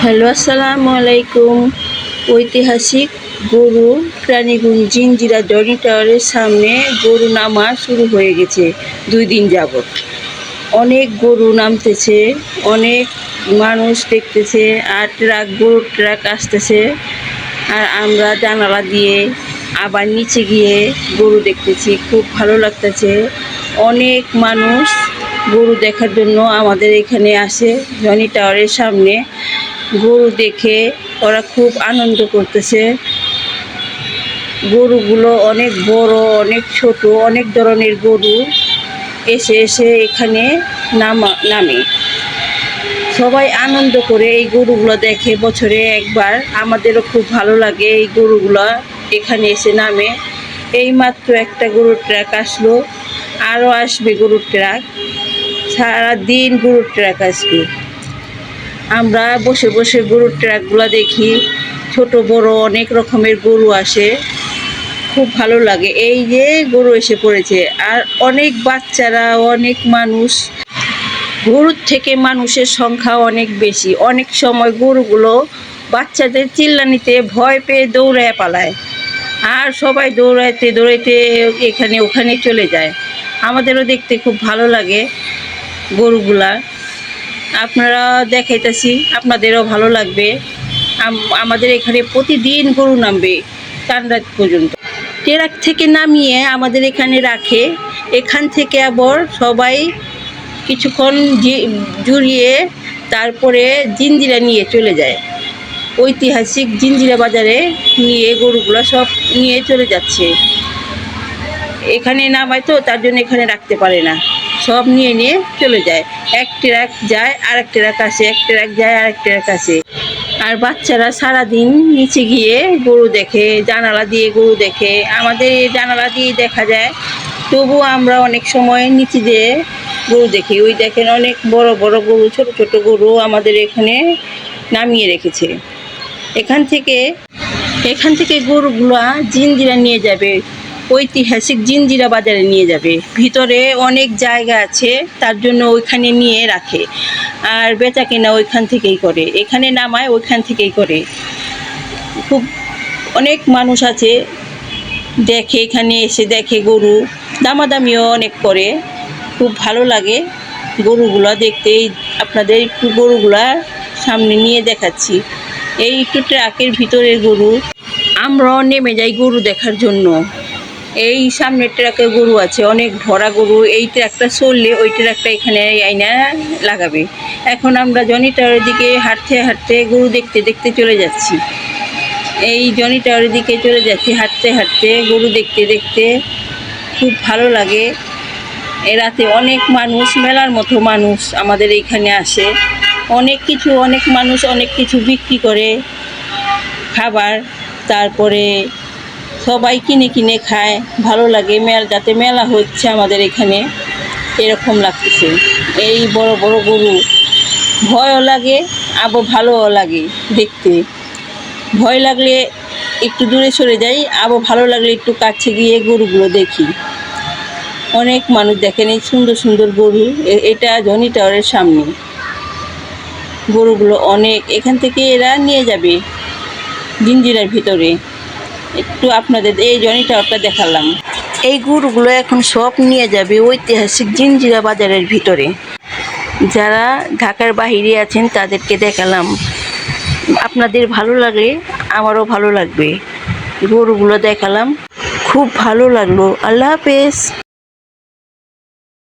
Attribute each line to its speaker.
Speaker 1: Hello, আসসালামু আলাইকুম। ঐতিহাসিক গরু প্রাণীগুঞ্জ জিঞ্জিরা জনি টাওয়ারের সামনে গরু নামা শুরু হয়ে গেছে 2 দিন যাবৎ। অনেক গরু নামতেছে, অনেক মানুষ দেখতেছে, আর গরুর ট্রাক আসতেছে। আর আমরা জানালা দিয়ে আবার নিচে গিয়ে গরু দেখতেছি, খুব ভালো লাগতেছে। অনেক মানুষ গরু দেখার জন্য আমাদের এখানে আসে জনি টাওয়ারের সামনে। গরু দেখে ওরা খুব আনন্দ করতেছে। গরুগুলো অনেক বড়, অনেক ছোট, অনেক ধরনের গরু এসে এখানে নামে। সবাই আনন্দ করে এই গরুগুলো দেখে বছরে একবার। আমাদেরও খুব ভালো লাগে এই গরুগুলো এখানে এসে নামে। এইমাত্র একটা গরুর ট্রাক আসলো, আরও আসবে গরুর ট্রাক। সারাদিন গরুর ট্রাক আসবে। আমরা বসে বসে গরুর ট্রাকগুলো দেখি। ছোট বড় অনেক রকমের গরু আসে, খুব ভালো লাগে। এই যে গরু এসে পড়েছে, আর অনেক বাচ্চারা, অনেক মানুষ। গরুর থেকে মানুষের সংখ্যা অনেক বেশি। অনেক সময় গরুগুলো বাচ্চাদের চিল্লানিতে ভয় পেয়ে দৌড়ায় পালায়, আর সবাই দৌড়াইতে দৌড়াইতে এখানে ওখানে চলে যায়। আমাদেরও দেখতে খুব ভালো লাগে গরুগুলা। আপনারা দেখাইতেছি, আপনাদেরও ভালো লাগবে। আমাদের এখানে প্রতিদিন গরু নামবে রাত পর্যন্ত। ট্রাক থেকে নামিয়ে আমাদের এখানে রাখে। এখান থেকে আবার সবাই কিছুক্ষণ জুড়িয়ে তারপরে জিঞ্জিরা নিয়ে চলে যায়। ঐতিহাসিক জিঞ্জিরা বাজারে নিয়ে গরুগুলো সব নিয়ে চলে যাচ্ছে। এখানে নামায় তো, তার জন্য এখানে রাখতে পারে না, সব নিয়ে নিয়ে চলে যায়। এক ট্রাক যায়, আরেক ট্রাক আসে, এক ট্রাক যায়, আরেক ট্রাক আসে। আর বাচ্চারা সারাদিন নিচে গিয়ে গরু দেখে, জানালা দিয়ে গরু দেখে। আমাদের জানালা দিয়ে দেখা যায়, তবুও আমরা অনেক সময় নিচে যেয়ে গরু দেখি। ওই দেখেন অনেক বড় বড় গরু, ছোট ছোট গরু আমাদের এখানে নামিয়ে রেখেছে। এখান থেকে গরুগুলা জিঞ্জিরা নিয়ে যাবে, ঐতিহাসিক জিঞ্জিরা বাজারে নিয়ে যাবে। ভিতরে অনেক জায়গা আছে, তার জন্য ওইখানে নিয়ে রাখে। আর বেচা কেনা ওইখান থেকেই করে, এখানে নামায় ওইখান থেকেই করে। খুব অনেক মানুষ আছে দেখে, এখানে এসে দেখে গরু, দামাদামিও অনেক করে। খুব ভালো লাগে গরুগুলো দেখতে। আপনাদের একটু গরুগুলা সামনে নিয়ে দেখাচ্ছি। এই একটু ট্রাকের ভিতরের গরু। আমরাও নেমে যাই গরু দেখার জন্য। এই সামনে ট্রাকে গরু আছে, অনেক ভরা গরু। এই ট্রাকটা চললে ওই ট্রাকটা এখানে আইনা লাগাবে। এখন আমরা জনি টাওয়ারের দিকে হাঁটতে হাঁটতে গরু দেখতে দেখতে চলে যাচ্ছি। এই জনি টাওয়ারের দিকে চলে যাচ্ছি হাঁটতে হাঁটতে, গরু দেখতে দেখতে। খুব ভালো লাগে। এ রাতে অনেক মানুষ, মেলার মতো মানুষ আমাদের এইখানে আসে। অনেক মানুষ অনেক কিছু বিক্রি করে, খাবার। তারপরে সবাই কিনে কিনে খায়, ভালো লাগে। যাতে মেলা হচ্ছে আমাদের এখানে, এরকম লাগতেছে। এই বড় বড় গরু, ভয়ও লাগে আবার ভালোও লাগে দেখতে। ভয় লাগলে একটু দূরে সরে যাই, আবার ভালো লাগলে একটু কাছে গিয়ে গরুগুলো দেখি। অনেক মানুষ দেখেন এই সুন্দর সুন্দর গরু। এটা জনি টাওয়ারের সামনে গরুগুলো অনেক। এখান থেকে এরা নিয়ে যাবে জিঞ্জিরার ভিতরে। একটু আপনাদের এই জনি টাওয়ারটা দেখালাম। এই গরুগুলো এখন সব নিয়ে যাবে ঐতিহাসিক জিঞ্জিরা বাজারের ভিতরে। যারা ঢাকার বাইরে আছেন তাদেরকে দেখালাম। আপনাদের ভালো লাগলে আমারও ভালো লাগবে। গরুগুলো দেখালাম, খুব ভালো লাগলো। আল্লাহ হাফেজ।